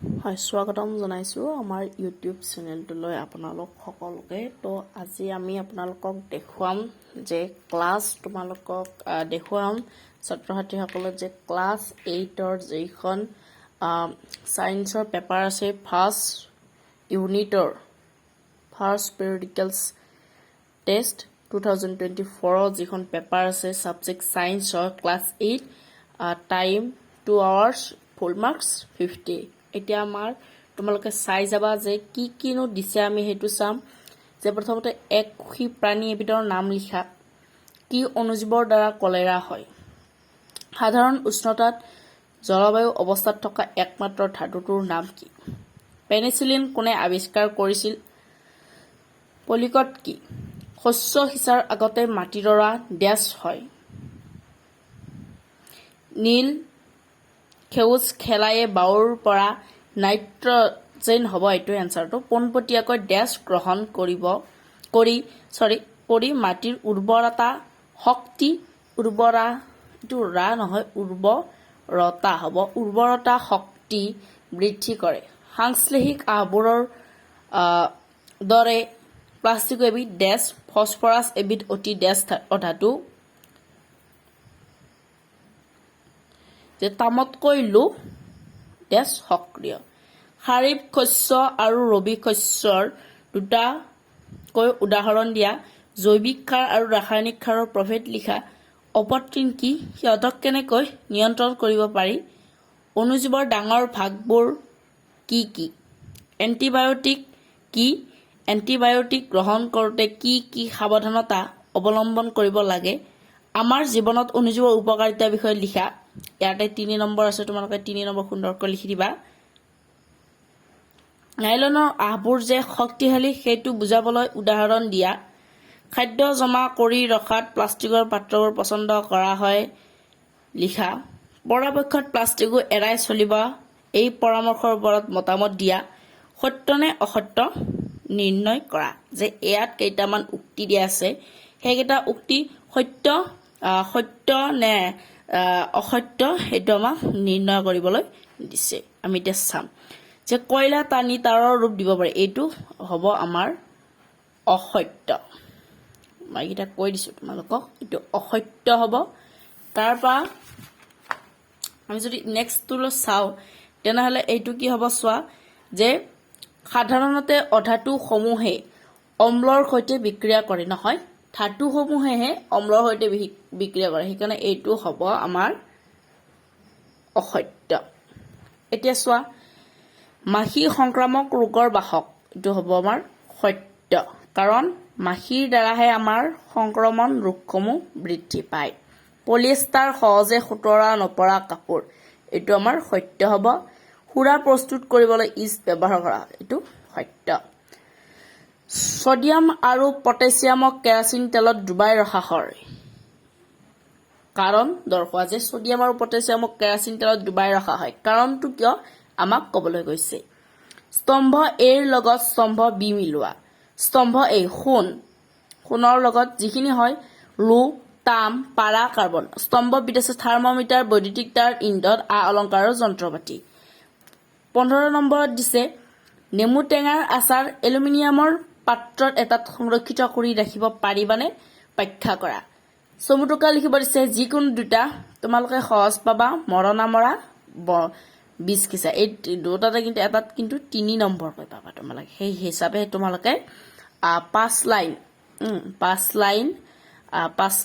হয়, স্বাগতম জনাইছোঁ আমাৰ ইউটিউব চেনেলটোলৈ আপোনালোক সকলোকে। তো আজি আমি আপোনালোকক দেখুৱাম যে দেখুৱাম ছাত্ৰ ছাত্ৰীসকলে যে ক্লাছ 8ৰ যিখন ছায়েন্সৰ পেপাৰ আছে ফাৰ্ষ্ট ইউনিটৰ ফাৰ্ষ্ট পিৰিয়ডিকেল টেষ্ট 2024 যিখন পেপাৰ আছে ছাবজেক্ট ছায়েন্সৰ ক্লাছ 8 টাইম 2 hours ফুল মাৰ্কছ 50। এতিয়া আমাৰ তোমালোকে চাই যাবা যে কিনো দিছে আমি সেইটো চাম। যে প্ৰথমতে এককোষী প্ৰাণী এবিধৰ নাম লিখা। কি অণুজীৱৰ দ্বাৰা কলেৰা হয়? সাধাৰণ উষ্ণতাত জলবায়ু অৱস্থাত থকা একমাত্ৰ ধাতুটোৰ নাম কি? পেনিচিলিন কোনে আৱিষ্কাৰ কৰিছিল? পলিকট কি? শস্য সিঁচাৰ আগতে মাটিডৰা ডেছ হয়। নীল সেউজ খেলায়ে বায়ুৰ পৰা নাইট্ৰজেন হ'ব এইটো এনচাৰটো পোনপটীয়াকৈ ডেছ গ্ৰহণ কৰি মাটিৰ উৰ্বৰতা শক্তি বৃদ্ধি কৰে। সাংশ্লেষিক আহবোৰৰ দৰে প্লাষ্টিকো এবিধ ডেছ ফছফৰাছ এবিধ অতি ডেছ অধাতু যে তামতকৈ লো ডেছ সক্ৰিয়। খাৰিফ শস্য আৰু ৰবি শস্যৰ দুটাকৈ উদাহৰণ দিয়া। জৈৱিক সাৰ আৰু ৰাসায়নিক সাৰৰ প্ৰভেদ লিখা। অপতৃণ কি? সিহঁতক কেনেকৈ নিয়ন্ত্ৰণ কৰিব পাৰি? অণুজীৱৰ ডাঙৰ ভাগবোৰ কি কি? এণ্টিবায়টিক কি? এণ্টিবায়টিক গ্ৰহণ কৰোঁতে কি কি সাৱধানতা অৱলম্বন কৰিব লাগে? আমাৰ জীৱনত অণুজীৱৰ উপকাৰিতাৰ বিষয়ে লিখা। ইয়াতে 3 নম্বৰ আছে, তোমালোকে 3 নম্বৰ সুন্দৰকৈ লিখি দিবা। নাইলনৰ আহবোৰ যে শক্তিশালী সেইটো বুজাবলৈ উদাহৰণ দিয়া। খাদ্য জমা কৰি ৰখাত প্লাষ্টিকৰ পাত্ৰবোৰ পচন্দ কৰা হয় লিখা। পৰাপক্ষত প্লাষ্টিকো এৰাই চলিবা এই পৰামৰ্শৰ ওপৰত মতামত দিয়া। সত্য নে অসত্য নিৰ্ণয় কৰা। যে ইয়াত কেইটামান উক্তি দিয়া আছে, সেইকেইটা উক্তি সত্য নে অসত্য সেইটো আমাক নিৰ্ণয় কৰিবলৈ দিছে। আমি এতিয়া চাম যে কয়লা টানি তাৰৰ ৰূপ দিব পাৰে, এইটো হ'ব আমাৰ অসত্য। মই এইকেইটা কৈ দিছোঁ তোমালোকক, এইটো অসত্য হ'ব। তাৰপৰা আমি যদি নেক্সটটোলৈ চাওঁ তেনেহ'লে এইটো কি হ'ব চোৱা, যে সাধাৰণতে অধাতুসমূহে অম্লৰ সৈতে বিক্ৰিয়া কৰে, নহয় ধাতুসমূহেহে অম্লৰ সৈতে বিক্ৰিয়া কৰে, সেইকাৰণে এইটো হ'ব আমাৰ অসত্য। এতিয়া চোৱা, মাখি সংক্ৰামক ৰোগৰ বাহক, এইটো হ'ব আমাৰ সত্য, কাৰণ মাখিৰ দ্বাৰাহে আমাৰ সংক্ৰমণ ৰোগসমূহ বৃদ্ধি পায়। পলিয়েষ্টাৰ সহজে সোঁতৰা নপৰা কাপোৰ, এইটো আমাৰ সত্য হ'ব। সুৰা প্ৰস্তুত কৰিবলৈ ইষ্ট ব্যৱহাৰ কৰা, এইটো সত্য। ছডিয়াম আৰু পটাছিয়ামক কেৰাচিন তেলত ডুবাই ৰখা হয়। কাৰণ দৰ্শোৱা যে ছডিয়াম আৰু পটাছিয়ামক কেৰাচিন তেলত ডুবাই ৰখা হয়, কাৰণটো কিয় আমাক ক'বলৈ গৈছে। স্তম্ভ এৰ লগত স্তম্ভ বি মিলোৱা। স্তম্ভ এ সোণৰ লগত যিখিনি হয় লো, তাম, পাৰা, কাৰ্বন। স্তম্ভ বিত আছে থাৰ্মমিটাৰ, বৈদ্যুতিক তাঁৰ, ইন্ধন, অলংকাৰৰ যন্ত্ৰপাতি। 15 নম্বৰত দিছে নেমু টেঙাৰ আচাৰ এলুমিনিয়ামৰ পাত্ৰত এটাত সংৰক্ষিত কৰি ৰাখিব পাৰিবানে? ব্যাখ্যা কৰা। চমুটোকা লিখিব দিছে যিকোনো দুটা, তোমালোকে সহজ পাবা মৰণা মৰা 20 কিছা। এই দুটাতে কিন্তু এটাত কিন্তু 3 নম্বৰকৈ পাবা তোমালোকে। সেই হিচাপে তোমালোকে 5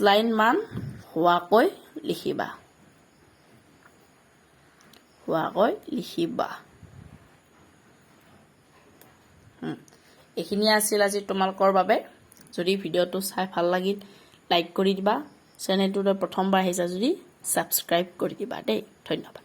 লাইন মান হোৱাকৈ লিখিবা। এইখিনিয়ে আছিল আজি তোমালোকৰ বাবে। যদি ভিডিঅ'টো চাই ভাল লাগিল লাইক কৰি দিবা। চেনেলটোলৈ প্ৰথমবাৰ আহিছা যদি ছাবস্ক্ৰাইব কৰি দিবা দেই। ধন্যবাদ।